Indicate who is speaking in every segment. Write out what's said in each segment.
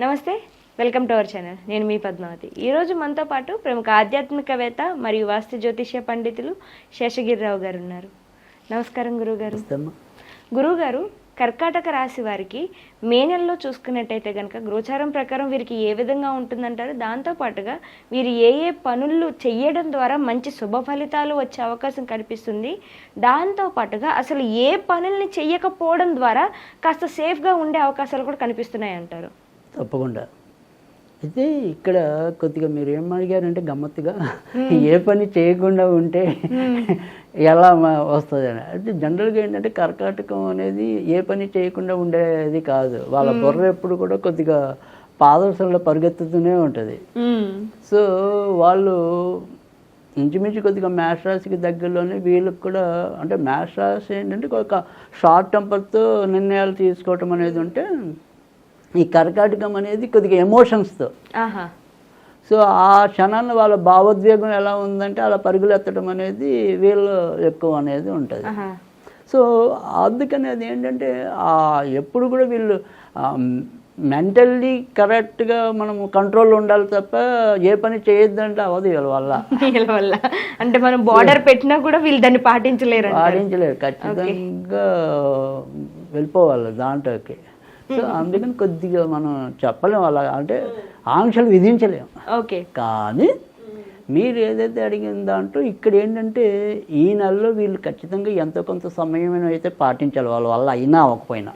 Speaker 1: నమస్తే, welcome to our channel. నేను మీ పద్మావతి. ఈరోజు మనతో పాటు ప్రముఖ ఆధ్యాత్మికవేత్త మరియు వాస్తు జ్యోతిష్య పండితులు శేషగిరిరావు గారు ఉన్నారు. నమస్కారం గురువుగారు. గురువుగారు, కర్కాటక రాశి వారికి మే నెలలో చూసుకున్నట్టయితే కనుక గోచారం ప్రకారం వీరికి ఏ విధంగా ఉంటుందంటారు? దాంతోపాటుగా వీరు ఏ ఏ పనులు చెయ్యడం ద్వారా మంచి శుభ ఫలితాలు వచ్చే అవకాశం కనిపిస్తుంది, దాంతోపాటుగా అసలు ఏ పనుల్ని చెయ్యకపోవడం ద్వారా కాస్త సేఫ్గా ఉండే అవకాశాలు కూడా కనిపిస్తున్నాయి అంటారు?
Speaker 2: తప్పకుండా. అయితే ఇక్కడ కొద్దిగా మీరు ఏం అడిగారంటే గమ్మత్తుగా ఏ పని చేయకుండా ఉంటే ఎలా వస్తుంది అని. అయితే జనరల్గా ఏంటంటే కర్కాటకం అనేది ఏ పని చేయకుండా ఉండేది కాదు. వాళ్ళ బుర్ర ఎప్పుడు కూడా కొద్దిగా పాదర్శనలో పరిగెత్తుతూనే ఉంటుంది. సో వాళ్ళు ఇంచుమించు కొద్దిగా మేష రాశికి దగ్గరలోనే వీళ్ళకి కూడా, అంటే మేష రాశి ఏంటంటే ఒక షార్ట్ టెంపర్తో నిర్ణయాలు తీసుకోవటం అనేది ఉంటే, ఈ కర్కాటకం అనేది కొద్దిగా ఎమోషన్స్తో. సో ఆ క్షణాన్ని వాళ్ళ భావోద్వేగం ఎలా ఉందంటే అలా పరుగులు ఎత్తడం అనేది వీళ్ళు ఎక్కువ అనేది ఉంటుంది. సో అందుకని అది ఏంటంటే ఎప్పుడు కూడా వీళ్ళు మెంటల్లీ కరెక్ట్గా మనము కంట్రోల్లో ఉండాలి తప్ప ఏ పని చేయొద్దంటే అవ్వదు వీళ్ళ వల్ల.
Speaker 1: అంటే మనం బార్డర్ పెట్టినా కూడా వీళ్ళు దాన్ని పాటించలేరు.
Speaker 2: ఖచ్చితంగా వెళ్ళిపోవాలి దాంట్లోకి. సో అందుకని కొద్దిగా మనం చెప్పలేము, అలా అంటే ఆంక్షలు విధించలేము.
Speaker 1: ఓకే.
Speaker 2: కానీ మీరు ఏదైతే అడిగిన దాంట్లో ఇక్కడ ఏంటంటే ఈ నెలలో వీళ్ళు ఖచ్చితంగా ఎంతో కొంత సమయం అయితే పాటించాలి వాళ్ళ వల్ల అయినా అవ్వకపోయినా.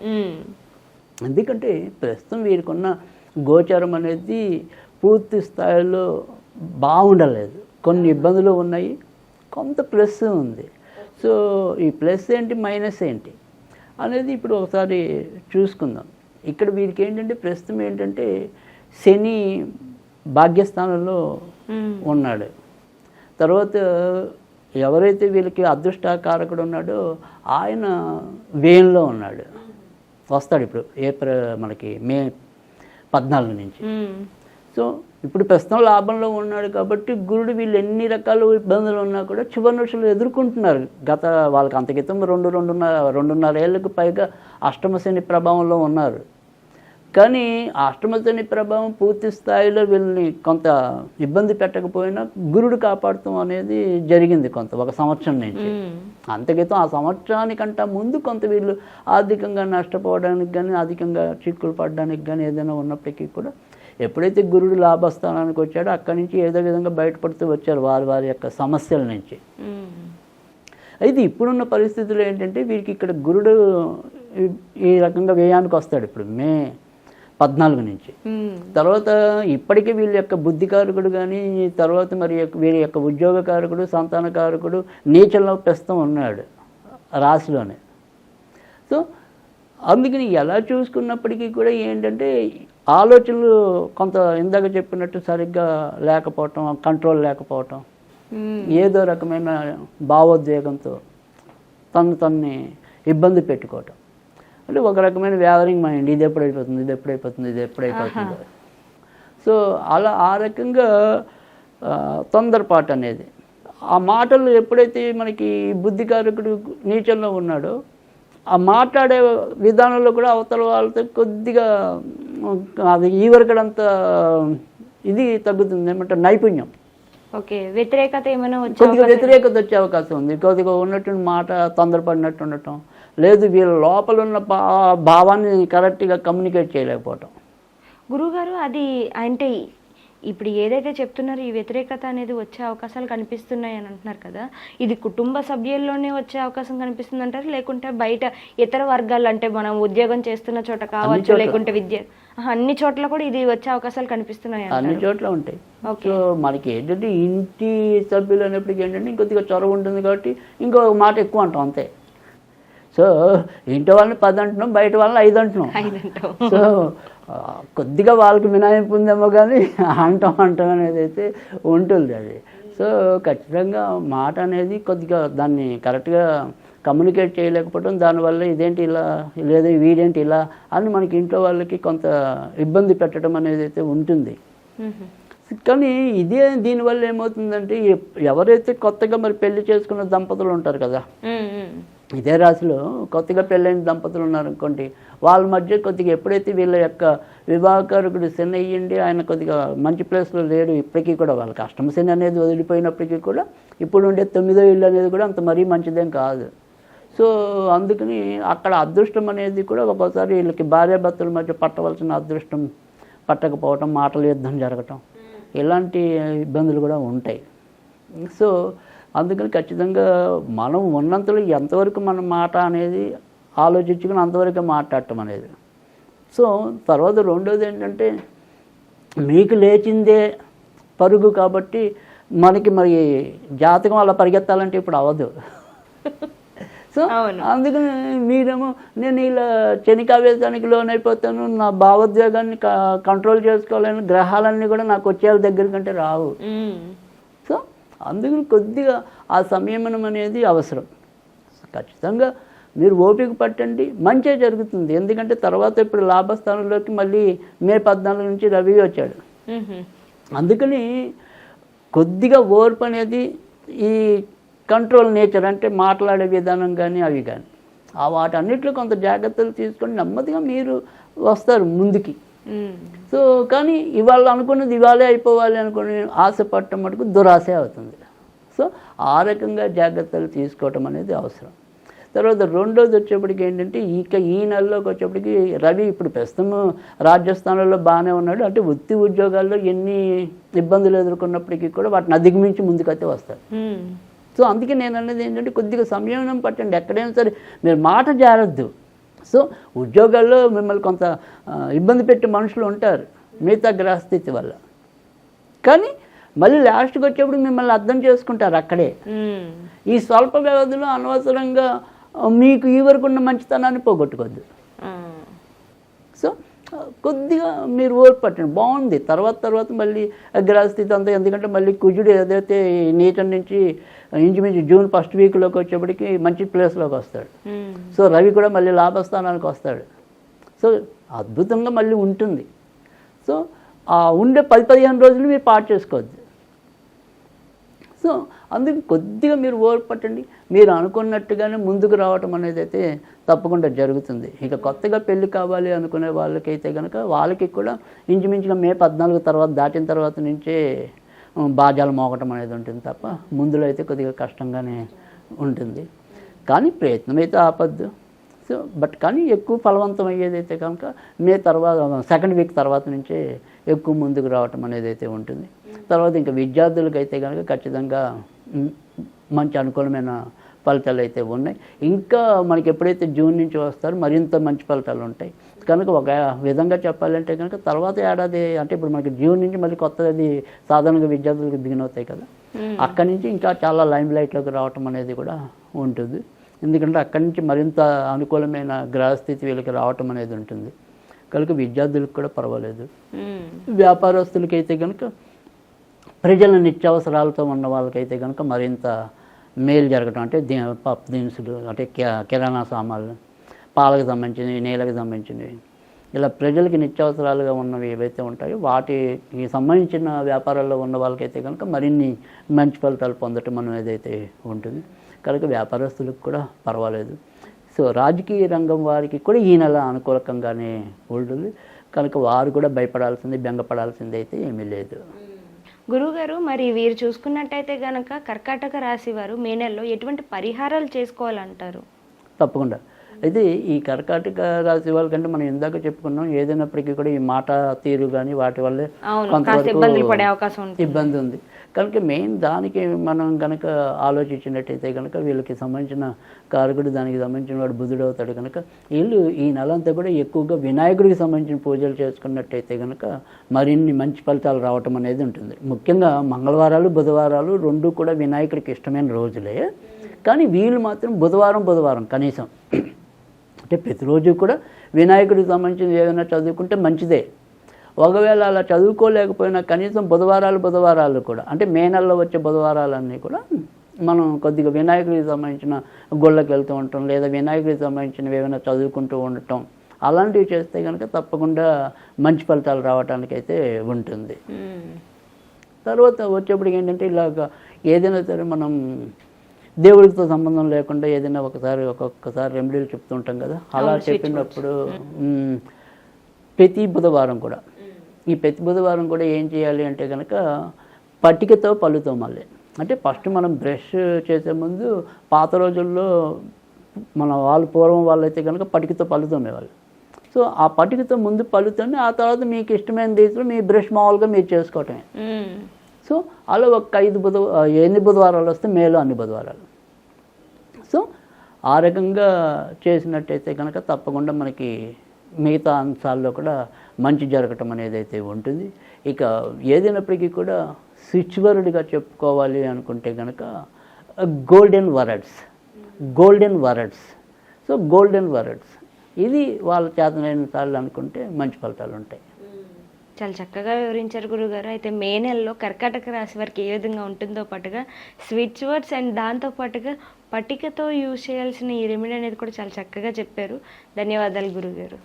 Speaker 2: ఎందుకంటే ప్రస్తుతం వీరికున్న గోచారం అనేది పూర్తి స్థాయిలో బాగుండలేదు. కొన్ని ఇబ్బందులు ఉన్నాయి, కొంత ప్లస్ ఉంది. సో ఈ ప్లస్ ఏంటి, మైనస్ ఏంటి అనేది ఇప్పుడు ఒకసారి చూసుకుందాం. ఇక్కడ వీరికి ఏంటంటే ప్రస్తుతం ఏంటంటే శని భాగ్యస్థానంలో ఉన్నాడు. తర్వాత ఎవరైతే వీళ్ళకి అదృష్టకారకుడు ఉన్నాడో ఆయన వేయంలో ఉన్నాడు. వస్తాడు ఇప్పుడు మనకి మే 14 నుంచి. సో ఇప్పుడు ప్రస్తుతం లాభంలో ఉన్నాడు కాబట్టి గురుడు వీళ్ళు ఎన్ని రకాల ఇబ్బందులు ఉన్నా కూడా చివరి రోజులు ఎదుర్కొంటున్నారు. వాళ్ళకి అంత క్రితం 2.5 ఏళ్ళకు పైగా అష్టమ శని ప్రభావంలో ఉన్నారు. కానీ అష్టమ శని ప్రభావం పూర్తి స్థాయిలో వీళ్ళని కొంత ఇబ్బంది పెట్టకపోయినా గురుడు కాపాడటం అనేది జరిగింది కొంత, 1 సంవత్సరం నుంచి. అంతక్రితం ఆ సంవత్సరానికంటే ముందు కొంత వీళ్ళు ఆర్థికంగా నష్టపోవడానికి కానీ అధికంగా చిక్కులు పడడానికి కానీ ఏదైనా ఉన్నప్పటికీ కూడా ఎప్పుడైతే గురుడు లాభస్థానానికి వచ్చాడో అక్కడి నుంచి ఏదో విధంగా బయటపడుతూ వచ్చారు వారి యొక్క సమస్యల నుంచి. అయితే ఇప్పుడున్న పరిస్థితులు ఏంటంటే వీరికి ఇక్కడ గురుడు ఈ రకంగా వ్యయానికి వస్తాడు ఇప్పుడు మే 14 నుంచి. తర్వాత ఇప్పటికీ వీళ్ళ యొక్క బుద్ధికారకుడు కానీ, తర్వాత మరి వీరి యొక్క ఉద్యోగకారకుడు, సంతానకారకుడు నీచంలో ప్రస్తుతం ఉన్నాడు రాశిలోనే. సో అందుకని ఎలా చూసుకున్నప్పటికీ కూడా ఏంటంటే ఆలోచనలు కొంత ఇందాక చెప్పినట్టు సరిగ్గా లేకపోవటం, కంట్రోల్ లేకపోవటం, ఏదో రకమైన భావోద్వేగంతో తన్ని ఇబ్బంది పెట్టుకోవటం, అంటే ఒక రకమైన వ్యావరింగ్ మైండ్, ఇది ఎప్పుడైపోతుంది. సో అలా ఆ రకంగా తొందరపాటు అనేది. ఆ మాటలు ఎప్పుడైతే మనకి బుద్ధికారకుడు నీచంలో ఉన్నాడో ఆ మాట్లాడే విధానంలో కూడా అవతల వాళ్ళతో కొద్దిగా అది ఈవరకడంత ఇది తగ్గుతుంది, ఏమంటే నైపుణ్యం.
Speaker 1: ఓకే. వ్యతిరేకత ఏమైనా
Speaker 2: కొద్దిగా వ్యతిరేకత వచ్చే అవకాశం ఉంది. కొద్దిగా ఉన్నట్టు మాట తొందరపడినట్టు ఉండటం, లేదు వీళ్ళ లోపల ఉన్న భావాన్ని కరెక్ట్గా కమ్యూనికేట్ చేయలేకపోవటం.
Speaker 1: గురువుగారు, అది అంటే ఇప్పుడు ఏదైతే చెప్తున్నారో ఈ వ్యతిరేకత అనేది వచ్చే అవకాశాలు కనిపిస్తున్నాయి అని అంటున్నారు కదా, ఇది కుటుంబ సభ్యుల్లోనే వచ్చే అవకాశం కనిపిస్తుంది అంటారు, లేకుంటే బయట ఇతర వర్గాలు, అంటే మనం ఉద్యోగం చేస్తున్న చోట కావచ్చు, లేకుంటే విద్య, అన్ని చోట్ల కూడా ఇది వచ్చే అవకాశాలు కనిపిస్తున్నాయి?
Speaker 2: అన్ని చోట్ల ఉంటాయి. సో మనకి ఏంటంటే ఇంటి సభ్యులు అనేప్పటికీ ఏంటంటే ఇంకొద్దిగా చొరవ ఉంటుంది కాబట్టి ఇంకో మాట ఎక్కువ అంటాం అంతే. సో ఇంటి వాళ్ళని 10 అంటున్నాం, బయట వాళ్ళని 5 అంటున్నాం. సో కొద్దిగా వాళ్ళకి మినాయింపు ఉందేమో కానీ అంటాం అనేది అయితే ఉంటుంది అది. సో ఖచ్చితంగా మాట అనేది కొద్దిగా దాన్ని కరెక్ట్గా కమ్యూనికేట్ చేయలేకపోవడం, దానివల్ల ఇదేంటి ఇలా, లేదా వీడేంటి ఇలా అని మనకి ఇంట్లో వాళ్ళకి కొంత ఇబ్బంది పెట్టడం అనేది అయితే ఉంటుంది. కానీ దీనివల్ల ఏమవుతుందంటే ఎవరైతే కొత్తగా మరి పెళ్లి చేసుకున్న దంపతులు ఉంటారు కదా, ఇదే రాశిలో కొత్తగా పెళ్ళైన దంపతులు ఉన్నారనుకోండి, వాళ్ళ మధ్య కొద్దిగా ఎప్పుడైతే వీళ్ళ యొక్క వివాహకారకుడు శని అయ్యిండి ఆయన కొద్దిగా మంచి ప్లేస్లో లేడు ఇప్పటికీ కూడా, వాళ్ళకి అష్టమ శని అనేది వదిలిపోయినప్పటికీ కూడా ఇప్పుడు ఉండే 9వ ఇల్లు అనేది కూడా అంత మరీ మంచిదేం కాదు. సో అందుకని అక్కడ అదృష్టం అనేది కూడా ఒక్కోసారి వీళ్ళకి భార్యాభర్తల మధ్య పట్టవలసిన అదృష్టం పట్టకపోవటం, మాటల యుద్ధం జరగటం, ఇలాంటి ఇబ్బందులు కూడా ఉంటాయి. సో అందుకని ఖచ్చితంగా మనం ఉన్నంతలో ఎంతవరకు మన మాట అనేది ఆలోచించుకుని అంతవరకు మాట్లాడటం అనేది. సో తర్వాత రెండోది ఏంటంటే, మీకు లేచిందే పరుగు కాబట్టి మనకి మరి జాతకం అలా పరిగెత్తాలంటే ఇప్పుడు అవ్వదు. సో అందుకని మీరేమో నేను ఇలా క్షణికావేశానికి లోనైపోతాను, నా భావోద్వేగాన్ని కంట్రోల్ చేసుకోవాలని గ్రహాలన్నీ కూడా నాకు వచ్చే దగ్గర కంటే రావు. సో అందుకని కొద్దిగా ఆ సంయమనం అనేది అవసరం. ఖచ్చితంగా మీరు ఓపిక పట్టండి, మంచే జరుగుతుంది. ఎందుకంటే తర్వాత ఇప్పుడు లాభస్థానంలోకి మళ్ళీ మే 14 నుంచి రవి వచ్చాడు. అందుకని కొద్దిగా ఓర్పు అనేది, ఈ కంట్రోల్ నేచర్ అంటే మాట్లాడే విధానం కానీ అవి కానీ వాటన్నిటిలో కొంత జాగ్రత్తలు తీసుకొని నెమ్మదిగా మీరు వస్తారు ముందుకి. సో కానీ ఇవాళ అనుకున్నది ఇవాళే అయిపోవాలి అనుకుని ఆశపడటం మటుకు దురాశ అవుతుంది. సో ఆ రకంగా జాగ్రత్తలు తీసుకోవటం అనేది అవసరం. తర్వాత రెండోది వచ్చేప్పటికి ఏంటంటే, ఈ నెలలోకి వచ్చేప్పటికి రవి ఇప్పుడు ప్రస్తుతం రాజస్థానంలో బాగానే ఉన్నాడు. అంటే వృత్తి ఉద్యోగాల్లో ఎన్ని ఇబ్బందులు ఎదుర్కొన్నప్పటికీ కూడా వాటిని అధిగమించి ముందుకైతే వస్తారు. సో అందుకే నేను అన్నది ఏంటంటే, కొద్దిగా సంయమనం పట్టండి. ఎక్కడైనా సరే మీరు మాట జారద్దు. సో ఉద్యోగాల్లో మిమ్మల్ని కొంత ఇబ్బంది పెట్టే మనుషులు ఉంటారు మిగతా గ్రహస్థితి వల్ల, కానీ మళ్ళీ లాస్ట్కి వచ్చేప్పుడు మిమ్మల్ని అర్థం చేసుకుంటారు అక్కడే. ఈ స్వల్ప వ్యవధిలో అనవసరంగా మీకు ఈ వరకు ఉన్న మంచితనాన్ని పోగొట్టుకోవద్దు. సో కొద్దిగా మీరు ఓర్పు పట్టండి, బాగుంది. తర్వాత మళ్ళీ గ్రహస్థితి అంతా, ఎందుకంటే మళ్ళీ కుజుడు ఏదైతే నీచం నుంచి ఇంచుమించు జూన్ 1st వీక్లోకి వచ్చేప్పటికి మంచి ప్లేస్లోకి వస్తాడు. సో రవి కూడా మళ్ళీ లాభస్థానానికి వస్తాడు. సో అద్భుతంగా మళ్ళీ ఉంటుంది. సో ఉండే 10-15 రోజులు మీరు పాటు చేసుకోవద్దు. సో అందుకు కొద్దిగా మీరు ఓర్పు పట్టండి. మీరు అనుకున్నట్టుగానే ముందుకు రావటం అనేది అయితే తప్పకుండా జరుగుతుంది. ఇక కొత్తగా పెళ్లి కావాలి అనుకునే వాళ్ళకైతే కనుక వాళ్ళకి కూడా ఇంచుమించుగా మే 14 తర్వాత దాటిన తర్వాత నుంచే బాజాలు మోగటం అనేది ఉంటుంది తప్ప ముందులో అయితే కొద్దిగా కష్టంగానే ఉంటుంది. కానీ ప్రయత్నం అయితే ఆపద్దు. సో కానీ ఎక్కువ ఫలవంతం అయ్యేదైతే కనుక మే తర్వాత 2nd వీక్ తర్వాత నుంచే ఎక్కువ ముందుకు రావటం అనేది అయితే ఉంటుంది. తర్వాత ఇంకా విద్యార్థులకైతే కనుక ఖచ్చితంగా మంచి అనుకూలమైన ఫలితాలు అయితే ఉన్నాయి. ఇంకా మనకి ఎప్పుడైతే జూన్ నుంచి వస్తారో మరింత మంచి ఫలితాలు ఉంటాయి. కనుక ఒక విధంగా చెప్పాలంటే కనుక తర్వాత ఏడాది అంటే ఇప్పుడు మనకి జూన్ నుంచి మళ్ళీ కొత్తది సాధారణంగా విద్యార్థులకు బిగిన్ అవుతాయి కదా, అక్కడి నుంచి ఇంకా చాలా లైమ్ లైట్లోకి రావటం అనేది కూడా ఉంటుంది. ఎందుకంటే అక్కడి నుంచి మరింత అనుకూలమైన గ్రహస్థితి వీళ్ళకి రావటం అనేది ఉంటుంది. కనుక విద్యార్థులకు కూడా పర్వాలేదు. వ్యాపారస్తులకైతే కనుక ప్రజల నిత్యావసరాలతో ఉన్న వాళ్ళకైతే కనుక మరింత మేలు జరగటం, అంటే పప్పు దినుసులు అంటే కిరాణా సామాన్లు, పాలకు సంబంధించినవి, నీళ్ళకి సంబంధించినవి, ఇలా ప్రజలకి నిత్యావసరాలుగా ఉన్నవి ఏవైతే ఉంటాయో వాటికి సంబంధించిన వ్యాపారాల్లో ఉన్న వాళ్ళకైతే కనుక మరిన్ని మంచి ఫలితాలు పొందటం అనేది అయితే ఉంటుంది. కనుక వ్యాపారస్తులకు కూడా పర్వాలేదు. సో రాజకీయ రంగం వారికి కూడా ఈ నెల అనుకూలకంగానే ఉంటుంది. కనుక వారు కూడా భయపడాల్సింది, బెంగపడాల్సింది అయితే ఏమీ లేదు.
Speaker 1: గురువుగారు, మరి వీరు చూసుకున్నట్టయితే కనుక కర్కాటక రాశి వారు మే నెలలో ఎటువంటి పరిహారాలు చేసుకోవాలంటారు?
Speaker 2: తప్పకుండా. అయితే ఈ కర్కాటక రాశి వాళ్ళకంటే మనం ఇందాక చెప్పుకున్నాం, ఏదైనప్పటికీ కూడా ఈ మాట తీరు కానీ వాటి వల్లే కొంతవరకు ఇబ్బంది ఉంది. కనుక మెయిన్ దానికి మనం కనుక ఆలోచించినట్టయితే కనుక వీళ్ళకి సంబంధించిన కారకుడు దానికి సంబంధించిన వాడు బుధుడు అవుతాడు. కనుక వీళ్ళు ఈ నెలంతా కూడా ఎక్కువగా వినాయకుడికి సంబంధించిన పూజలు చేసుకున్నట్టయితే కనుక మరిన్ని మంచి ఫలితాలు రావటం అనేది ఉంటుంది. ముఖ్యంగా మంగళవారాలు, బుధవారాలు రెండు కూడా వినాయకుడికి ఇష్టమైన రోజులే. కానీ వీళ్ళు మాత్రం బుధవారం కనీసం అంటే ప్రతిరోజు కూడా వినాయకుడికి సంబంధించిన ఏదైనా చదువుకుంటే మంచిదే. ఒకవేళ అలా చదువుకోలేకపోయినా కనీసం బుధవారాలు కూడా అంటే మే నెలలో వచ్చే బుధవారాలన్నీ కూడా మనం కొద్దిగా వినాయకుడికి సంబంధించిన గుళ్ళకి వెళ్తూ ఉంటాం, లేదా వినాయకుడికి సంబంధించినవి ఏమైనా చదువుకుంటూ ఉండటం, అలాంటివి చేస్తే కనుక తప్పకుండా మంచి ఫలితాలు రావడానికి అయితే ఉంటుంది. తర్వాత వచ్చేప్పటికి ఏంటంటే ఇలాగ ఏదైనా సరే మనం దేవుడితో సంబంధం లేకుండా ఏదైనా ఒక్కొక్కసారి రెమెడీలు చెప్తుంటాం కదా, అలా చెప్పినప్పుడు ప్రతి బుధవారం కూడా ఏం చేయాలి అంటే కనుక పట్టికతో పళ్ళుతో మళ్ళీ అంటే ఫస్ట్ మనం బ్రష్ చేసే ముందు పాత రోజుల్లో పూర్వం వాళ్ళైతే కనుక పట్టికతో పళ్ళుతోమేవాళ్ళు. సో ఆ పట్టికతో ముందు పళ్ళుతోనే ఆ తర్వాత మీకు ఇష్టమైన రీతిలో మీ బ్రష్ మామూలుగా మీరు చేసుకోవటమే. సో అలా ఒక ఎన్ని బుధవారాలు వస్తే మేలో అన్ని బుధవారాలు. సో ఆ రకంగా చేసినట్టయితే కనుక తప్పకుండా మనకి మిగతా అంశాల్లో కూడా మంచి జరగటం అనేది అయితే ఉంటుంది. ఇక ఏదైనప్పటికీ కూడా స్విచ్వర్డ్గా చెప్పుకోవాలి అనుకుంటే కనుక golden words. So golden words ఇది వాళ్ళ చేతనైన సార్లు అనుకుంటే మంచి ఫలితాలు ఉంటాయి.
Speaker 1: చాలా చక్కగా వివరించారు గురుగారు. అయితే మే నెలలో కర్కాటక రాశి వారికి ఏ విధంగా ఉంటుందో పాటుగా స్విచ్ వర్డ్స్ అండ్ దాంతో పాటుగా పట్టికతో యూజ్ చేయాల్సిన ఈ రెమెడీ అనేది కూడా చాలా చక్కగా చెప్పారు. ధన్యవాదాలు గురుగారు.